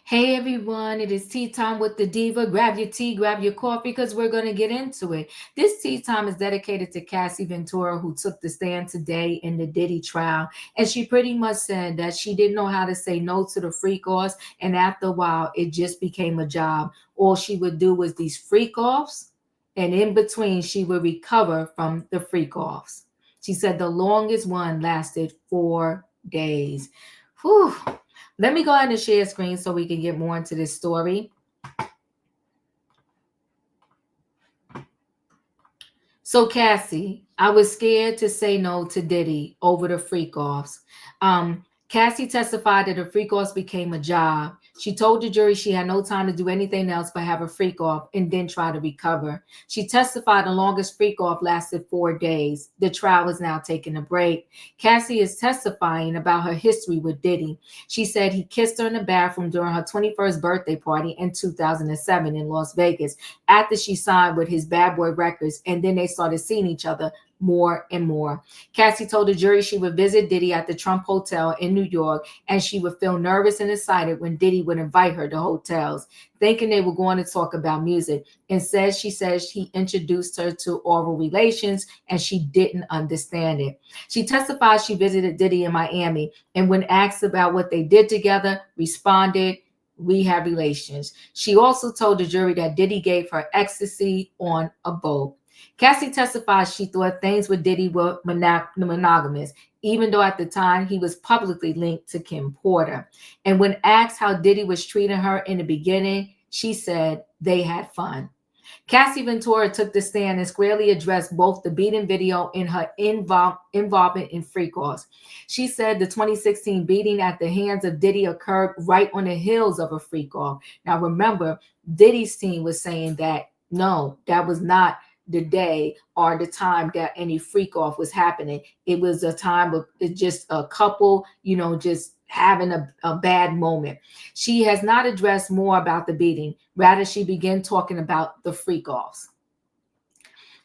Hey everyone, it is tea time with the diva. Grab your tea, grab your coffee, because we're going to get into it. This tea time is dedicated to Cassie Ventura, who took the stand today in the Diddy trial. And she pretty much said that she didn't know how to say no to the freak offs. And after a while, it just became a job. All she would do was these freak offs. And in between, she would recover from the freak offs. She said the longest one lasted 4 days. Whew. Let me go ahead and share screen so we can get more into this story. So, Cassie, I was scared to say no to Diddy over the freak offs. Cassie testified that the freak offs became a job. She told the jury she had no time to do anything else but have a freak off and then try to recover. She testified the longest freak off lasted 4 days. The trial is now taking a break. Cassie is testifying about her history with Diddy. She said he kissed her in the bathroom during her 21st birthday party in 2007 in Las Vegas after she signed with his Bad Boy Records, and then they started seeing each other more and more. Cassie told the jury she would visit Diddy at the Trump Hotel in New York, and she would feel nervous and excited when Diddy would invite her to hotels, thinking they were going to talk about music. Instead, she says he introduced her to oral relations and she didn't understand it. She testified she visited Diddy in Miami, and when asked about what they did together, responded, "We have relations." She also told the jury that Diddy gave her ecstasy on a boat. Cassie testified she thought things with Diddy were monogamous, even though at the time he was publicly linked to Kim Porter. And when asked how Diddy was treating her in the beginning, she said they had fun. Cassie Ventura took the stand and squarely addressed both the beating video and her involvement in freak offs. She said the 2016 beating at the hands of Diddy occurred right on the heels of a freak off. Now remember, Diddy's team was saying that no, that was not the day or the time that any freak off was happening. It was a time of just a couple, just having a bad moment. She has not addressed more about the beating. Rather, she began talking about the freak offs.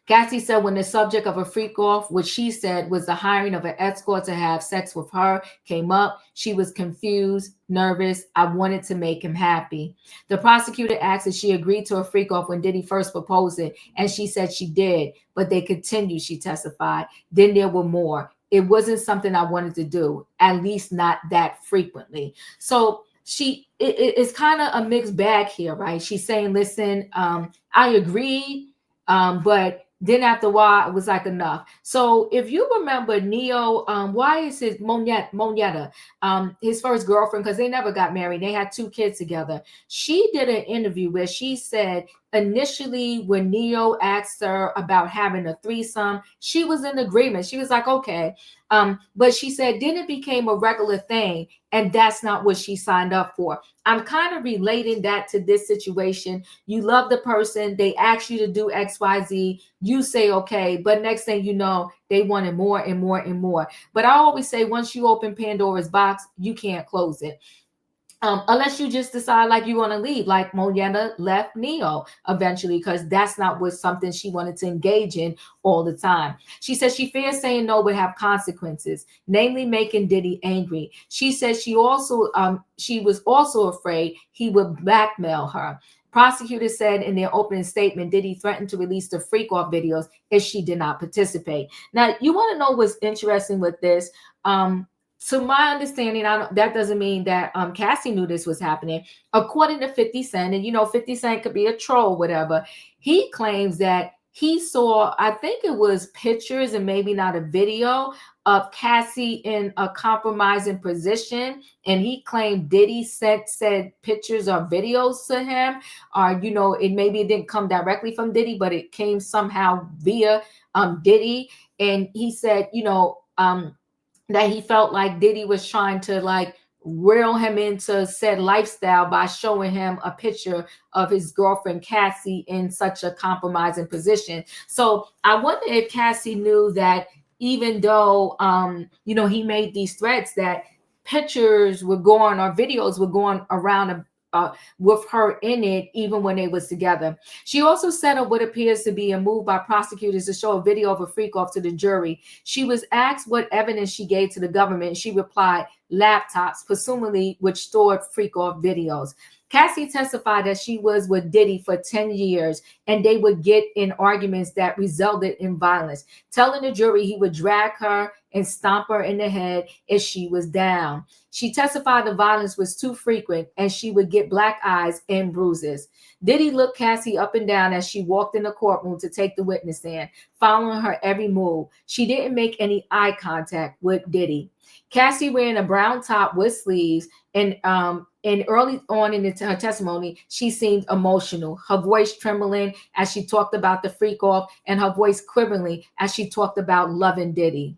Cassie said when the subject of a freak off, which she said was the hiring of an escort to have sex with her, came up, she was confused, nervous. I wanted to make him happy. The prosecutor asked if she agreed to a freak off when Diddy first proposed it, and she said she did, but they continued, she testified. Then there were more. It wasn't something I wanted to do, at least not that frequently. So it's kind of a mixed bag here, right? She's saying, listen, I agree, but then after a while, it was like enough. So if you remember Neo, why is his Moneta, his first girlfriend, because they never got married. They had 2 kids together. She did an interview where she said initially when Neo asked her about having a threesome, she was in agreement. She was like, okay. But she said then it became a regular thing, and that's not what she signed up for. I'm kind of relating that to this situation. You love the person, they ask you to do XYZ, you say okay, but next thing you know, they wanted more and more and more. But I always say once you open Pandora's box, you can't close it. Unless you just decide like you want to leave, like Monietta left Neo eventually because that's not what something she wanted to engage in all the time. She says she fears saying no would have consequences, namely making Diddy angry. She says she was also afraid he would blackmail her. Prosecutors said in their opening statement, Diddy threatened to release the freak off videos if she did not participate. Now, you want to know what's interesting with this? To my understanding, that doesn't mean that Cassie knew this was happening. According to 50 Cent, and 50 Cent could be a troll, whatever, he claims that he saw, I think it was pictures and maybe not a video of Cassie in a compromising position. And he claimed Diddy said pictures or videos to him, or, it didn't come directly from Diddy, but it came somehow via Diddy. And he said, that he felt like Diddy was trying to like reel him into said lifestyle by showing him a picture of his girlfriend Cassie in such a compromising position. So I wonder if Cassie knew that even though he made these threats, that pictures were going or videos were going around with her in it, even when they was together. She also set up what appears to be a move by prosecutors to show a video of a freak off to the jury. She was asked what evidence she gave to the government. She replied, laptops, presumably which stored freak-off videos. Cassie testified that she was with Diddy for 10 years and they would get in arguments that resulted in violence, telling the jury he would drag her and stomp her in the head if she was down. She testified the violence was too frequent and she would get black eyes and bruises. Diddy looked Cassie up and down as she walked in the courtroom to take the witness stand, following her every move. She didn't make any eye contact with Diddy. Cassie wearing a brown top with sleeves, and early on in her testimony, she seemed emotional, her voice trembling as she talked about the freak off, and her voice quivering as she talked about loving Diddy.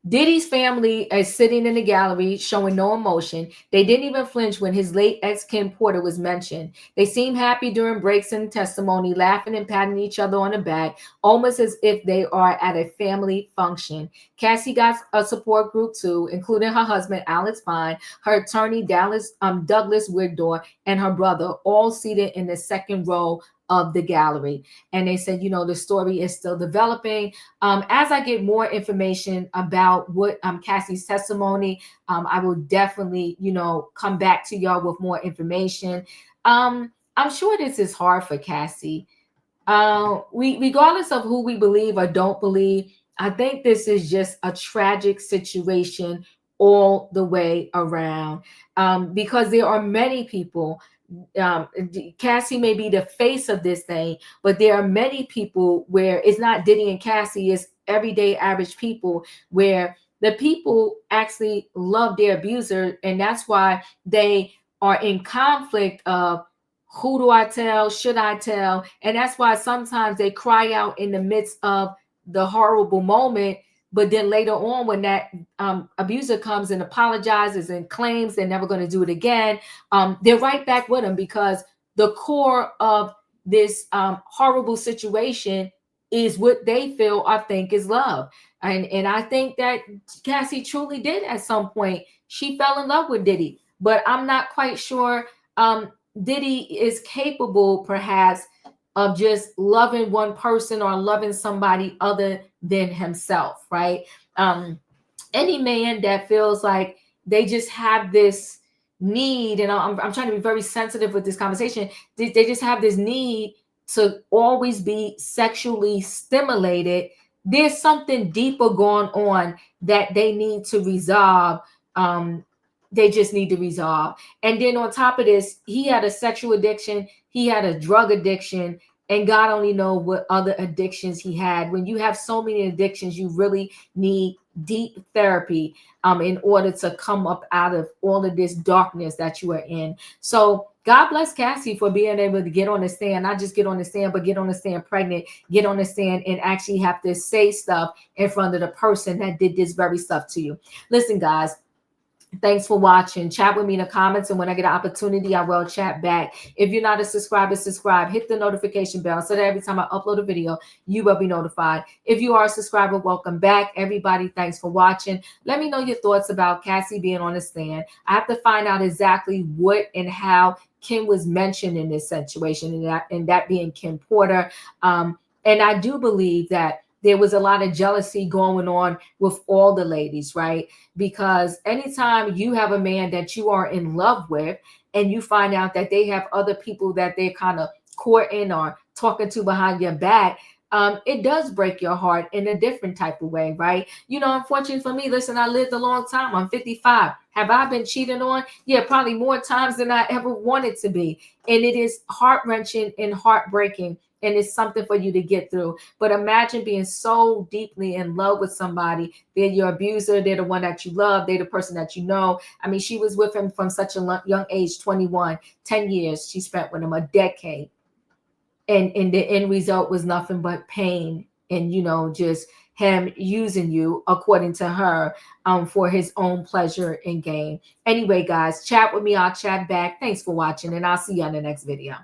Diddy's family is sitting in the gallery showing no emotion. They didn't even flinch when his late ex Kim Porter was mentioned. They seemed happy during breaks in testimony, laughing and patting each other on the back, almost as if they are at a family function. Cassie got a support group too, including her husband Alex Fine, her attorney Douglas Wigdor, and her brother, all seated in the second row of the gallery. And they said, the story is still developing. As I get more information about what Cassie's testimony, I will definitely, come back to y'all with more information. I'm sure this is hard for Cassie. Regardless of who we believe or don't believe, I think this is just a tragic situation all the way around, because there are many people. Cassie may be the face of this thing, but there are many people where it's not Diddy and Cassie, it's everyday average people where the people actually love their abuser, and that's why they are in conflict of who do I tell, should I tell, and that's why sometimes they cry out in the midst of the horrible moment. But then later on, when that abuser comes and apologizes and claims they're never going to do it again, they're right back with him, because the core of this horrible situation is what they feel or think is love. And I think that Cassie truly did at some point. She fell in love with Diddy, but I'm not quite sure Diddy is capable, perhaps, of just loving one person or loving somebody other than himself, right? Any man that feels like they just have this need, and I'm trying to be very sensitive with this conversation, they just have this need to always be sexually stimulated. There's something deeper going on that they need to resolve. They just need to resolve. And then on top of this, he had a sexual addiction, he had a drug addiction, and God only knows what other addictions he had. When you have so many addictions, you really need deep therapy in order to come up out of all of this darkness that you are in. So God bless Cassie for being able to get on the stand, not just get on the stand, but get on the stand pregnant, get on the stand and actually have to say stuff in front of the person that did this very stuff to you. Listen, guys, thanks for watching. Chat with me in the comments, and when I get an opportunity, I will chat back. If you're not a subscriber, subscribe. Hit the notification bell so that every time I upload a video, you will be notified. If you are a subscriber, welcome back. Everybody, thanks for watching. Let me know your thoughts about Cassie being on the stand. I have to find out exactly what and how Kim was mentioned in this situation, and that being Kim Porter. And I do believe that there was a lot of jealousy going on with all the ladies, right? Because anytime you have a man that you are in love with and you find out that they have other people that they're kind of courting or talking to behind your back, it does break your heart in a different type of way, right? Unfortunately for me, listen, I lived a long time. I'm 55. Have I been cheated on? Yeah, probably more times than I ever wanted to be. And it is heart-wrenching and heartbreaking. And it's something for you to get through. But imagine being so deeply in love with somebody. They're your abuser. They're the one that you love. They're the person that you know. I mean, she was with him from such a young age, 21, 10 years she spent with him, a decade. And the end result was nothing but pain and, just him using you, according to her, for his own pleasure and gain. Anyway, guys, chat with me. I'll chat back. Thanks for watching, and I'll see you on the next video.